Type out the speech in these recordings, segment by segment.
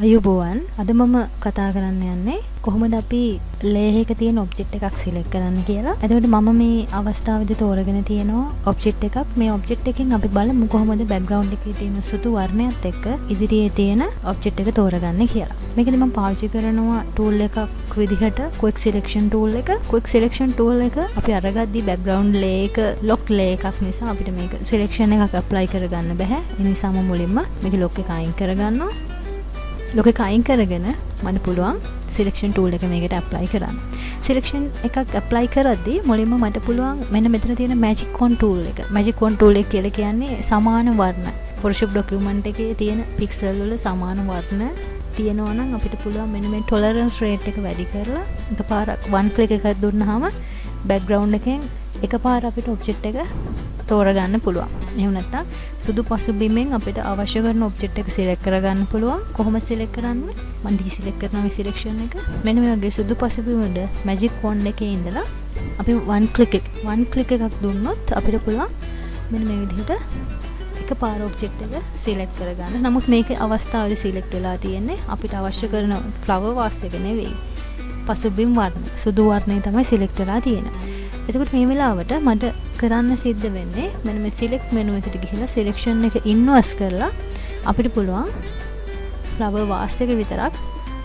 අයුබෝවන් අද මම කතා කරන්න යන්නේ කොහොමද අපි ලේයර් එකක තියෙන ඔබ්ජෙක්ට් එකක් සිලෙක්ට් කරන්න කියලා. එතකොට මම මේ අවස්ථාවේදී තෝරගෙන තියෙනවා ඔබ්ජෙක්ට් එකක්. මේ ඔබ්ජෙක්ට් එකෙන් අපි බලමු කොහොමද බෑග්ග්‍රවුන්ඩ් එකේ තියෙන සුදු වර්ණයත් එක්ක ඉදිරියේ තියෙන ඔබ්ජෙක්ට් එක තෝරගන්නේ කියලා. මේකදී මම පාවිච්චි කරනවා ටූල් එකක් විදිහට quick selection tool එක. quick selection tool එක අපි අරගද්දී බෑග්ග්‍රවුන්ඩ් ලේයර් එක lock layer එකක් නිසා අපිට මේක selection එකක් apply කරගන්න බෑ. ඒ නිසා මම මුලින්ම මේක lock එක අයින් කරගන්නවා. ලොක එක අයින් කරගෙන මට පුළුවන් සිලෙක්ෂන් ටූල් එක මේකට ඇප්ලයි කරන්න. සිලෙක්ෂන් එකක් ඇප්ලයි කරද්දී මුලින්ම මට පුළුවන් මෙන්න මෙතන තියෙන මැජික් කොන් ටූල් එක. මැජික් කොන් ටූල් එක කියලා කියන්නේ සමාන වර්ණ. Photoshop document එකේ තියෙන පික්සල් වල සමාන වර්ණ තියෙනවා නම් අපිට පුළුවන් මෙන්න මේ tolerance rate එක වැඩි කරලා එකපාරක් one click එකක් දුන්නාම background එකෙන් එකපාර අපිට object එක තෝරගන්න පුළුවන්. එහෙම නැත්නම් සුදු පසුබිමෙන් අපිට අවශ්‍ය කරන ඔබ්ජෙක්ට් එක සිලෙක්ට් කරගන්න පුළුවන්. කොහොමද සිලෙක්ට් කරන්නේ? මම ඩිසිලෙක්ට් කරනවා මේ සිලෙක්ෂන් එක. මෙන්න මේ වගේ සුදු පසුබිම වල මැජික් වොන්ඩ් එකේ ඉඳලා අපි one click එකක් දුන්නොත් අපිට පුළුවන් මෙන්න මේ විදිහට එකපාර ඔබ්ජෙක්ට් එක සිලෙක්ට් කරගන්න. නමුත් මේකේ අවස්ථාවේදී සිලෙක්ට් වෙලා තියෙන්නේ අපිට අවශ්‍ය කරන ෆ්ලවර් වාස් එක නෙවෙයි. පසුබිම් වර්ණ සුදු වර්ණය තමයි සිලෙක්ට් වෙලා තියෙන්නේ. එතකොට මේ වෙලාවට මට කරන්න සිද්ධ වෙන්නේ මෙන්න මේ select menu එකට ගිහිල්ලා selection එක inverse කරලා අපිට පුළුවන් flower vase එක විතරක්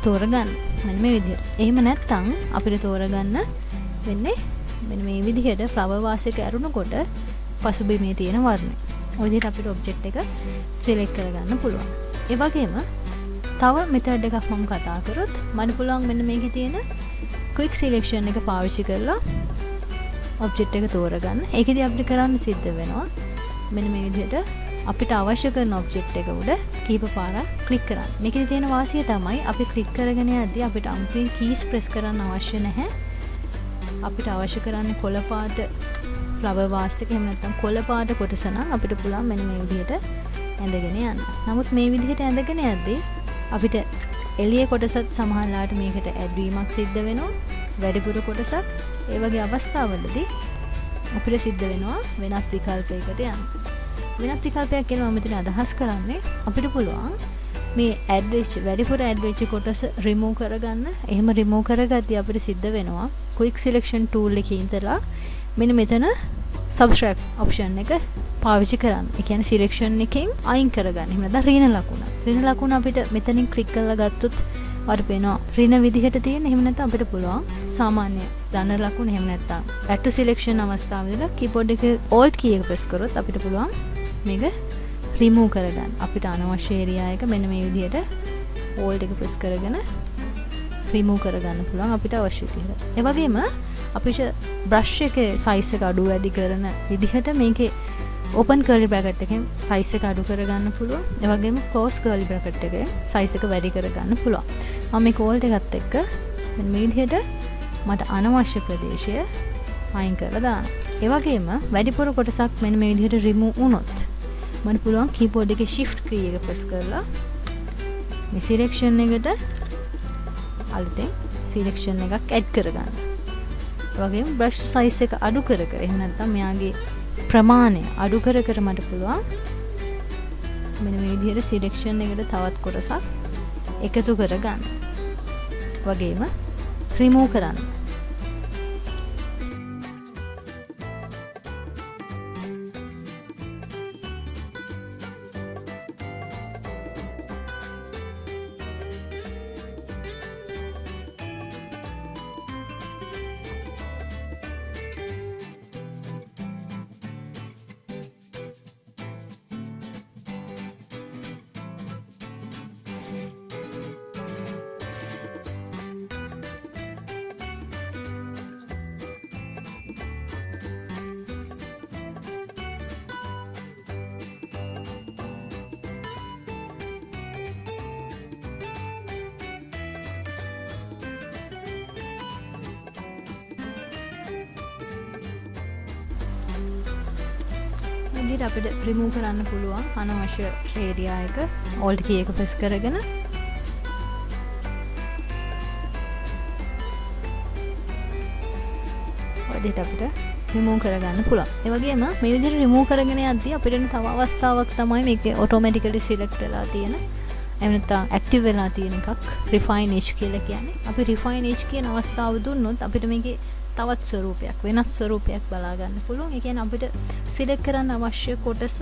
තෝරගන්න. මෙන්න මේ විදිහට. එහෙම නැත්නම් අපිට තෝරගන්න වෙන්නේ මෙන්න මේ විදිහට flower vase එක ඇරුණකොට පසුබිමේ තියෙන වර්ණය. ඔය විදිහට අපිට object එක select කරගන්න පුළුවන්. ඒ වගේම තව method එකක් මම කතා කරොත් මට පුළුවන් මෙන්න මේකේ තියෙන quick selection එක පාවිච්චි කරලා ඔබ්ජෙක්ට් එක තෝරගන්න. ඒකෙදි අපිට කරන්න සිද්ධ වෙනවා මෙන්න මේ විදිහට අපිට අවශ්‍ය කරන ඔබ්ජෙක්ට් එක උඩ කීප පාරක් ක්ලික් කරන්න. මේකේ තියෙන වාසිය තමයි අපි ක්ලික් කරගෙන යද්දී අපිට අමුතුවෙන් කීස් ප්‍රෙස් කරන්න අවශ්‍ය නැහැ. අපිට අවශ්‍ය කරන්නේ කොළ පාට ෆ්ලවර් වාස් එක එහෙම නැත්නම් කොළ පාට කොටස නම් අපිට පුළුවන් මෙන්න මේ විදිහට ඇඳගෙන යන්න. නමුත් මේ විදිහට ඇඳගෙන යද්දී අපිට එළියේ කොටසත් සමහරලාට මේකට ඇඩ් වීමක් සිද්ධ වෙනවා. වැඩිපුර කොටසක් ඒ වගේ අවස්ථාවලදී අපිට සිද්ධ වෙනවා වෙනත් විකල්පයකට යන්න. වෙනත් විකල්පයක් කියලා මම මෙතන අදහස් කරන්නේ අපිට පුළුවන් මේ ඇඩ් වෙච්ච වැඩිපුර ඇඩ් වෙච්ච කොටස රිමූව් කරගන්න. එහෙම රිමූව් කරගද්දී අපිට සිද්ධ වෙනවා quick selection tool එකේ ඉඳලා මෙන්න මෙතන subtract option එක පාවිච්චි කරන්න. ඒ කියන්නේ selection එකෙන් අයින් කරගන්න. එහෙම නැත්නම් ඍණ ලකුණ. ඍණ ලකුණ අපිට මෙතනින් ක්ලික් කරලා ගත්තොත් අපිට පේනවා ඍණ විදිහට තියෙන. එහෙම නැත්නම් අපිට පුළුවන් සාමාන්‍ය ධන ලකුණ එහෙම නැත්නම් add to selection අවස්ථාවේදී keyboard එකේ alt key එක press කරොත් අපිට පුළුවන් මේක remove කරගන්න. අපිට අනවශ්‍ය area එක මෙන්න මේ විදිහට alt එක press කරගෙන remove කරගන්න පුළුවන් අපිට අවශ්‍ය විදිහට. ඒ වගේම අපිට brush එකේ size එක අඩු වැඩි කරන විදිහට මේකේ open curly bracket එකෙන් size එක අඩු කරගන්න පුළුවන්. ඒ වගේම close curly bracket එකේ size එක වැඩි කරගන්න පුළුවන්. මම මේ alt එකත් එක්ක මේ විදිහට මට අනවශ්‍ය ප්‍රදේශය අයින් කරලා දානවා. ඒ වගේම වැඩිපුර කොටසක් මෙන්න මේ විදිහට remove වුණොත් මට පුළුවන් keyboard එකේ shift key එක press කරලා මේ selection එකට අලුතෙන් selection එකක් add කරගන්න. ඒ වගේම brush size එක අඩු කර කර එහෙම නැත්නම් මෙයාගේ ප්‍රමාණය අඩු කර කර මට පුළුවන් මෙන්න මේ විදිහට selection එකට තවත් කොටසක් එකතු කරගන්න. වගේම remove කරන්න. විදිහට අපිට remove කරන්න පුළුවන් අනවශ්‍ය area එක alt key එක press කරගෙන ඔය විදිහට අපිට remove කරගන්න පුළුවන්. ඒ වගේම මේ විදිහට remove කරගෙන යද්දී අපිට තව අවස්ථාවක් තමයි මේකේ automatically select වෙලා තියෙන එහෙම නැත්නම් ඇක්ටිව් වෙලා තියෙන එකක් refine edge කියලා කියන්නේ. අපි refine edge කියන අවස්ථාව දුන්නොත් අපිට මේකේ තවත් ස්වරූපයක් වෙනත් ස්වරූපයක් බලා ගන්න පුළුවන්. ඒ කියන්නේ අපිට සිලෙක්ට් කරන්න අවශ්‍ය කොටස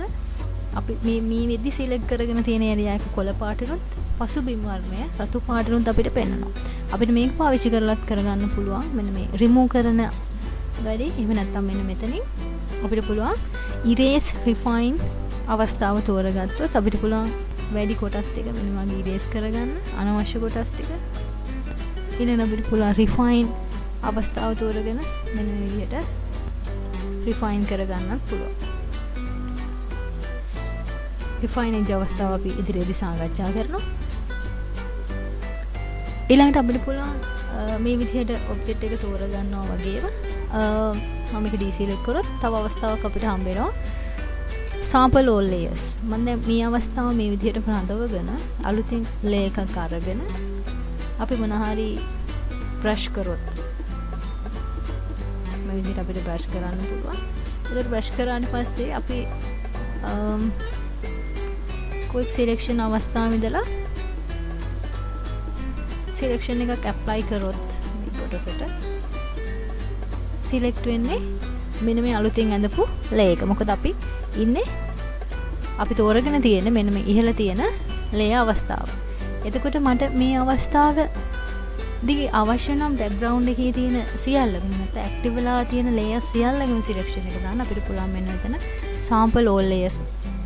අපි මේ වෙද්දි සිලෙක්ට් කරගෙන තියෙන ඒරියා එක කොළ පාටිනුත් පසුබිම් වර්ණය රතු පාටිනුත් අපිට පෙන්වනවා. අපිට මේක පාවිච්චි කරලත් කරගන්න පුළුවන්. මෙන්න මේ remove කරන වැඩි. එහෙම නැත්නම් මෙන්න මෙතනින් අපිට පුළුවන් erase refine අවස්ථාව තෝරගත්තොත් අපිට පුළුවන් වැඩි කොටස් ටික මෙන්න වගේ erase කරගන්න අනවශ්‍ය කොටස් ටික. ඊළඟ අපිට පුළුවන් refine අවස්ථාව තෝරගෙන මෙන්න මේ විදිහට refine කරගන්නත් පුළුවන්. refine edge අවස්ථාව අපි ඉදිරියේදී සාකච්ඡා කරනවා. ඊළඟට අපිට පුළුවන් මේ විදිහට ඔබ්ජෙක්ට් එක තෝරගන්නවා වගේම මම මේක ඩීසීලෙක්ට් කරොත් තව අවස්ථාවක් අපිට හම්බ වෙනවා sample all layers. මම දැන් මේ අවස්ථාව මේ විදිහට ප්‍රඳවගෙන අලුතින් ලේ එකක් අරගෙන අපි මොනහරි බ්‍රෂ් කරොත් මේ විදිහට අපිට බ්‍රෂ් කරන්න පුළුවන්. ඒක බ්‍රෂ් කරාට පස්සේ අපි quick selection අවස්ථාවේ ඉඳලා selection එකක් apply කරොත් මේ කොටසට select වෙන්නේ මෙන්න මේ අලුතින් ඇඳපු ලේ එක. මොකද අපි ඉන්නේ අපි තෝරගෙන තියෙන මෙන්න මේ ඉහළ තියෙන ලේ අවස්ථාව. එතකොට මට මේ අවස්ථාව දිගේ අවශ්‍ය නම් බෑග්ග්‍රවුන්ඩ් එකේ තියෙන සියල්ලම නැත්නම් ඇක්ටිව් වෙලා තියෙන ලේයර්ස් සියල්ලම සිලෙක්ෂන් එක දාන්න අපිට පුළුවන් මෙන්න මෙතන sample all layers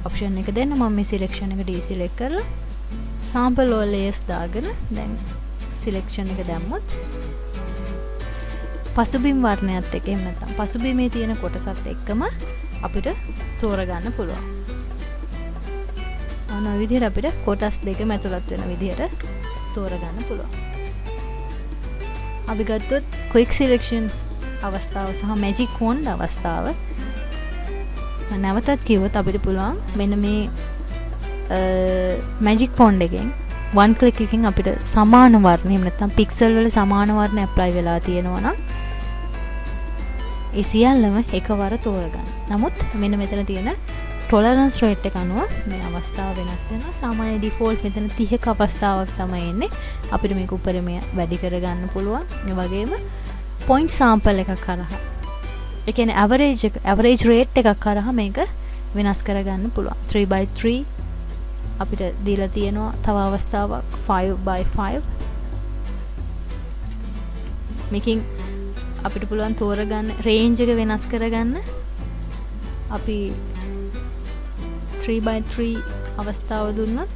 ඔප්ෂන් එක දෙන්න. මම මේ සිලෙක්ෂන් එක ඩීසිලෙක්ට් කරලා sample all layers දාගෙන දැන් සිලෙක්ෂන් එක දැම්මොත් පසුබිම් වර්ණයත් එක්ක එහෙම නැත්නම් පසුබිමේ තියෙන කොටසත් එක්කම අපිට තෝරගන්න පුළුවන්. අන්න ඔය විදිහට අපිට කොටස් දෙකම ඇතුළත් වෙන විදිහට තෝරගන්න පුළුවන්. අපි ගත්තොත් quick selections අවස්ථාව සහ magic wand අවස්ථාව නැවතත් කිව්වොත් අපිට පුළුවන් මෙන්න මේ magic wand එකෙන් one click එකකින් අපිට සමාන වර්ණ එහෙම නැත්නම් pixel වල සමාන වර්ණ apply වෙලා තියෙනවා නම් ඒ සියල්ලම එකවර තෝරගන්න. නමුත් මෙන්න මෙතන තියෙන tolerance rate එක අනුව මේ අවස්ථාව වෙනස් වෙනවා. සාමාන්‍ය default මෙතන 30ක අවස්ථාවක් තමයි එන්නේ. අපිට මේක උපරිමය වැඩි කරගන්න පුළුවන්. ඒ වගේම point sample එකක් කරහා ඒ කියන්නේ average rate එකක් කරහා මේක වෙනස් කරගන්න පුළුවන්. 3/3 අපිට දීලා තියෙනවා තව අවස්ථාවක් 5/5. මේකෙන් අපිට පුළුවන් තෝරගන්න රේන්ජ් එක වෙනස් කරගන්න. අපි 3/3 අවස්ථාව දුන්නොත්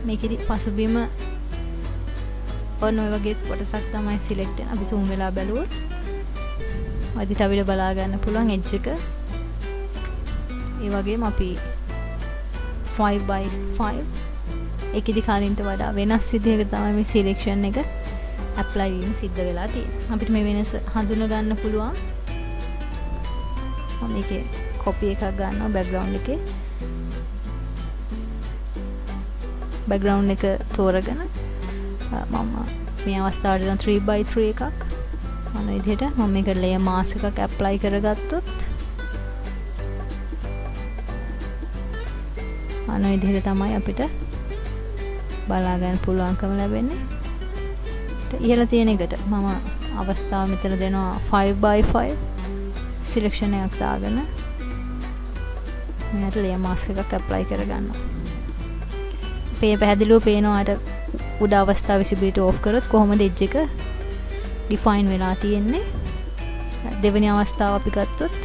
මේකෙදි පසුබිම ඔන්න ඔය වගේ කොටසක් තමයි සිලෙක්ට් වෙන. අපි zoom වෙලා බැලුවොත් ඔයදිට අපිට බලා ගන්න පුළුවන් edge එක. ඒ වගේම අපි 5/5 එකෙදි කලින්ට වඩා වෙනස් විදිහකට තමයි මේ සිලෙක්ෂන් එක apply වීම සිද්ධ වෙලා තියෙන්නේ. අපිට මේ වෙනස හඳුනා ගන්න පුළුවන්. මම මේකේ copy එකක් ගන්නවා background එකේ. background එක තෝරගෙන මම මේ අවස්ථාවට දැන් 3/3 එකක් මොන විදිහට මම මේක layer mask එකක් apply කරගත්තොත් අන විදිහට තමයි අපිට බලා ගන්න පුළුවන්කම ලැබෙන්නේ. ඉහළ තියෙන එකට මම අවස්ථාව මෙතන දෙනවා 5/5 සිලෙක්ෂන් එකක් දාගෙන මෙයාට layer mask එකක් apply කරගන්නවා. පැහැදිලිව පේනවාට උඩ අවස්ථාව visibility off කරොත් කොහොමද edge එක define වෙලා තියෙන්නේ. දෙවෙනි අවස්ථාව අපි ගත්තොත්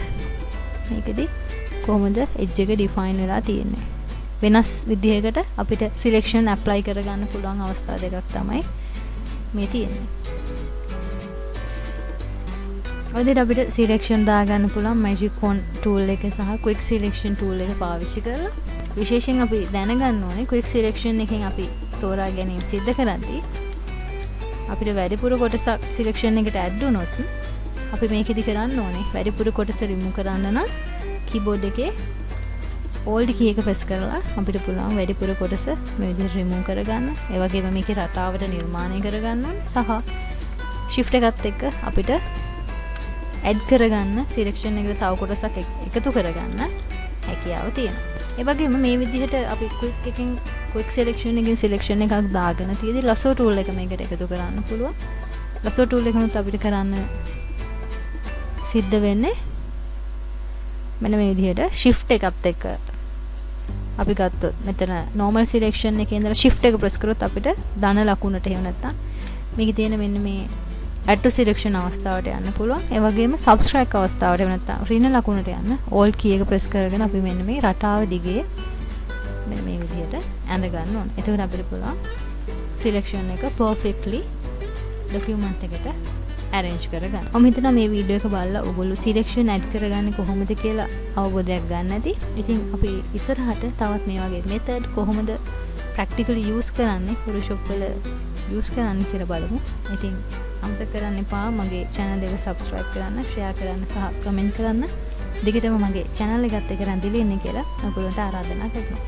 මේකෙදි කොහොමද edge එක define වෙලා තියෙන්නේ. වෙනස් විදිහකට අපිට selection apply කරගන්න පුළුවන් අවස්ථා දෙකක් තමයි මේ තියෙන්නේ. ඔය දෙයට අපිට selection දාගන්න පුළුවන් magic wand tool එක සහ quick selection tool එක පාවිච්චි කරලා. විශේෂයෙන් අපි දැනගන්න ඕනේ quick selection එකෙන් අපි තෝරා ගැනීම සිද්ධ කරද්දී අපිට වැඩිපුර කොටසක් selection එකට add වුණොත් අපි මේකෙදි කරන්න ඕනේ වැඩිපුර කොටස remove කරන්න නම් keyboard එකේ alt key එක press කරලා අපිට පුළුවන් වැඩිපුර කොටස මේ විදිහට remove කරගන්න. ඒ වගේම මේකේ රටාවට නිර්මාණය කරගන්න සහ shift එකත් එක්ක අපිට add කරගන්න selection එකට තව කොටසක් එකතු කරගන්න හැකියාව තියෙනවා. ඒ වගේම මේ විදිහට අපි ක්වික් එකකින් ක්වික් සිලෙක්ෂන් එකකින් සිලෙක්ෂන් එකක් දාගෙන තියෙදි ලසෝ ටූල් එක මේකට එකතු කරන්න පුළුවන්. ලසෝ ටූල් එකනොත් අපිට කරන්න සිද්ධ වෙන්නේ මෙන්න මේ විදිහට shift එකත් එක්ක අපි ගත්තොත් මෙතන normal selection එකේ ඉඳලා shift එක press කරොත් අපිට ධන ලකුණට එහෙම නැත්නම් මේකේ තියෙන මෙන්න මේ add to selection අවස්ථාවට යන්න පුළුවන්. ඒ වගේම subtract අවස්ථාවට එහෙම නැත්නම් ඍණ ලකුණට යන්න all key එක press කරගෙන අපි මෙන්න මේ රටාව දිගේ මෙන්න මේ විදිහට ඇඳ ගන්න ඕනේ. එතකොට අපිට පුළුවන් selection එක perfectly document එකට arrange කරගන්න. මම හිතනවා මේ වීඩියෝ එක බලලා ඔයගොල්ලෝ selection add කරගන්නේ කොහොමද කියලා අවබෝධයක් ගන්න ඇති. ඉතින් අපි ඉස්සරහට තවත් මේ වගේ method කොහොමද practically use කරන්නේ Photoshop වල use කරන්නේ කියලා බලමු. ඉතින් අමතක කරන්න එපා මගේ channel එක subscribe කරන්න, share කරන්න සහ comment කරන්න. දිගටම මගේ channel එකත් එක්ක රැඳිලා ඉන්න කියලා ඔයගොල්ලන්ට ආරාධනා කරනවා.